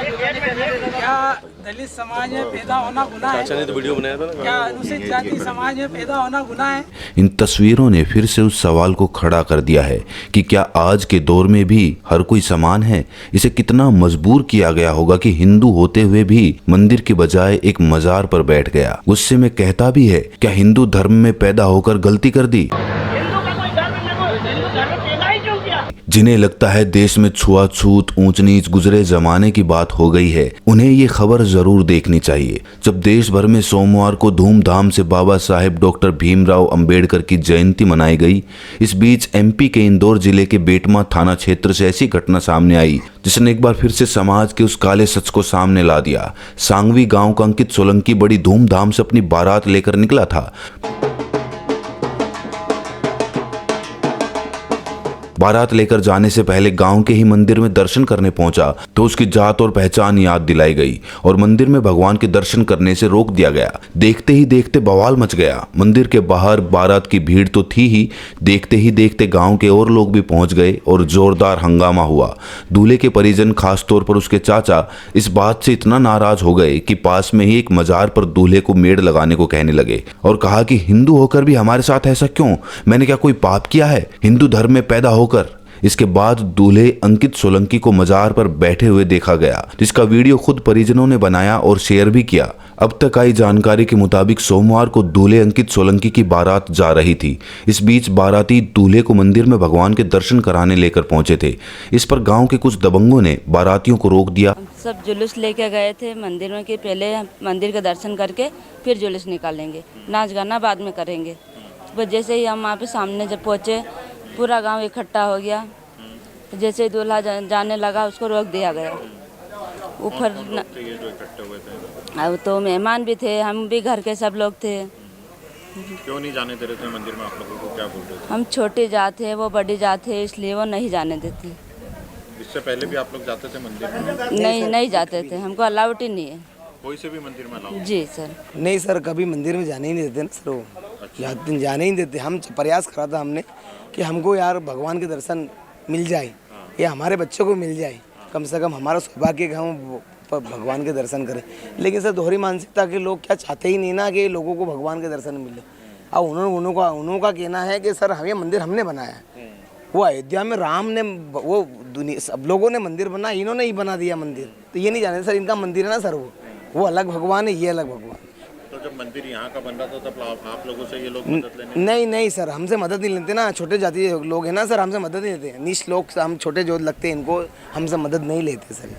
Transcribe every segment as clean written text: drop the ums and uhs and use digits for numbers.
क्या दलित समाज में पैदा होना गुनाह है? ने तो वीडियो बनाया था ना। क्या अनुसूचित जाति समाज में पैदा होना गुनाह है? इन तस्वीरों ने फिर से उस सवाल को खड़ा कर दिया है कि क्या आज के दौर में भी हर कोई समान है। इसे कितना मजबूर किया गया होगा कि हिंदू होते हुए भी मंदिर के बजाय एक मजार पर बैठ गया। गुस्से में कहता भी है, क्या हिंदू धर्म में पैदा होकर गलती कर दी? जिन्हें लगता है देश में छुआछूत ऊंच नीच गुजरे जमाने की बात हो गई है, उन्हें ये खबर जरूर देखनी चाहिए। जब देश भर में सोमवार को धूमधाम से बाबा साहेब डॉक्टर भीमराव अंबेडकर की जयंती मनाई गई, इस बीच एमपी के इंदौर जिले के बेटमा थाना क्षेत्र से ऐसी घटना सामने आई जिसने एक बार फिर से समाज के उस काले सच को सामने ला दिया। सांगवी गांव का अंकित सोलंकी बड़ी धूमधाम से अपनी बारात लेकर निकला था। बारात लेकर जाने से पहले गांव के ही मंदिर में दर्शन करने पहुंचा तो उसकी जात और पहचान याद दिलाई गई और मंदिर में भगवान के दर्शन करने से रोक दिया गया। देखते ही देखते बवाल मच गया। मंदिर के बाहर बारात की भीड़ तो थी ही देखते गांव के और लोग भी पहुंच गए और जोरदार हंगामा हुआ। दूल्हे के परिजन, खासतौर पर उसके चाचा, इस बात से इतना नाराज हो गए कि पास में ही एक मजार पर दूल्हे को मेड़ लगाने को कहने लगे और कहा कि हिंदू होकर भी हमारे साथ ऐसा क्यों? मैंने क्या कोई पाप किया है हिंदू धर्म में पैदा होकर? इसके बाद दूल्हे अंकित सोलंकी को मजार पर बैठे हुए देखा गया, जिसका वीडियो खुद परिजनों ने बनाया और शेयर भी किया। अब तक आई जानकारी के मुताबिक सोमवार को दूल्हे अंकित सोलंकी की बारात जा रही थी। इस बीच बाराती दूल्हे को मंदिर में भगवान के दर्शन कराने लेकर पहुंचे थे। इस पर गांव के कुछ दबंगों ने बारातियों को रोक दिया। सब जुलूस लेके गए थे मंदिर में कि पहले मंदिर के दर्शन करके फिर जुलूस निकालेंगे, नाच गाना बाद में करेंगे। बस जैसे ही हम वहाँ पे सामने जब पहुँचे, पूरा गांव इकट्ठा हो गया। जैसे ही दूल्हा जाने लगा उसको रोक दिया गया। ऊपर अब तो मेहमान भी थे, हम भी घर के सब लोग थे। क्यों नहीं जाने दे रहे थे मंदिर में? आप लोगों को क्या बोल रहे थे? हम छोटी जात है, वो बड़ी जात है, इसलिए वो नहीं जाने देते। इससे पहले भी आप लोग जाते थे मंदिर में? नहीं जाते थे, हमको अलाउड ही नहीं है कोई से भी मंदिर में अलाउड? जी सर। नहीं सर, कभी मंदिर में जाने ही नहीं देते ना सर, वो जाने ही देते। हम प्रयास करा था हमने कि हमको यार भगवान के दर्शन मिल जाए या हमारे बच्चों को मिल जाए, कम से कम हमारा सौभाग्य कि हम भगवान के दर्शन करें। लेकिन सर दोहरी मानसिकता के लोग क्या चाहते ही नहीं ना कि लोगों को भगवान के दर्शन मिले। अब उन्होंने कहना है कि सर हमें मंदिर हमने बनाया है। वो अयोध्या में राम ने, वो दुनिया सब लोगों ने मंदिर बनाया, इन्होंने ही बना दिया मंदिर। तो ये नहीं जाने सर, इनका मंदिर है ना सर, वो अलग भगवान है, ये अलग भगवान। तो जब मंदिर यहाँ का बन रहा था तब आप लोगों से ये लोग मदद लेने? नहीं सर, हमसे मदद नहीं लेते ना। छोटे जाति लोग हैं ना सर, हमसे मदद नहीं लेते। नीच लोग, हम छोटे जो लगते हैं इनको, हमसे मदद नहीं लेते सर।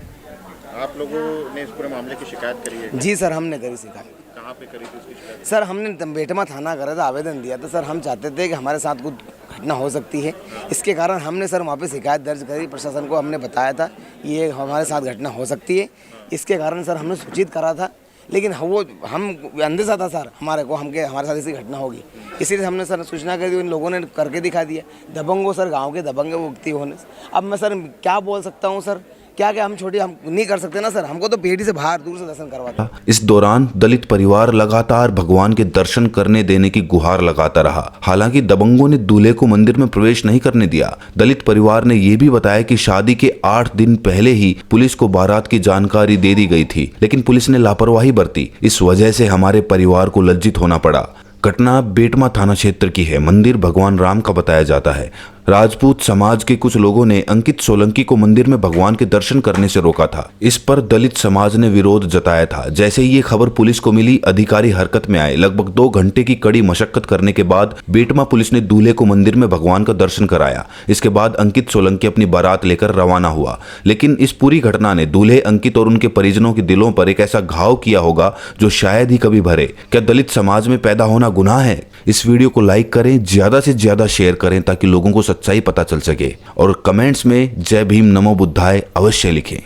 आप लोगों ने इस पूरे मामले की शिकायत करी है? जी सर, हमने करी शिकायत। कहाँ पे करी थी उसकी शिकायत? सर हमने बेटमा थाना करा था, आवेदन दिया था सर। हम चाहते थे कि हमारे साथ कुछ घटना हो सकती है, इसके कारण हमने सर वहाँ पे शिकायत दर्ज करी। प्रशासन को हमने बताया था ये हमारे साथ घटना हो सकती है, इसके कारण सर हमने सूचित करा था। लेकिन वो हम अंदेशा था सर हमारे को, हमारे साथ ऐसी घटना होगी, इसीलिए हमने सर सूचना कर दी। इन लोगों ने करके दिखा दिया। दबंगो सर, गांव के दबंगे व्यक्ति होने। अब मैं सर क्या बोल सकता हूँ सर, क्या हम छोटी हम नहीं कर सकते ना सर, हमको तो पेटी से बाहर दूर से दर्शन करवाता। इस दौरान दलित परिवार लगातार भगवान के दर्शन करने देने की गुहार लगाता रहा। हालांकि दबंगों ने दूल्हे को मंदिर में प्रवेश नहीं करने दिया। दलित परिवार ने यह भी बताया कि शादी के 8 दिन पहले ही पुलिस को बारात की जानकारी दे दी गई थी, लेकिन पुलिस ने लापरवाही बरती। इस वजह से हमारे परिवार को लज्जित होना पड़ा। घटना बेटमा थाना क्षेत्र की है। मंदिर भगवान राम का बताया जाता है। राजपूत समाज के कुछ लोगों ने अंकित सोलंकी को मंदिर में भगवान के दर्शन करने से रोका था। इस पर दलित समाज ने विरोध जताया था। जैसे ही ये खबर पुलिस को मिली, अधिकारी हरकत में आए। लगभग 2 घंटे की कड़ी मशक्कत करने के बाद बेटमा पुलिस ने दूल्हे को मंदिर में भगवान का दर्शन कराया। इसके बाद अंकित सोलंकी अपनी बारात लेकर रवाना हुआ। लेकिन इस पूरी घटना ने दूल्हे अंकित और उनके परिजनों के दिलों पर एक ऐसा घाव किया होगा जो शायद ही कभी भरे। क्या दलित समाज में पैदा होना गुनाह है? इस वीडियो को लाइक करें, ज्यादा से ज्यादा शेयर करें ताकि लोगों को सच्चाई पता चल सके और कमेंट्स में जय भीम नमो बुद्धाय अवश्य लिखें।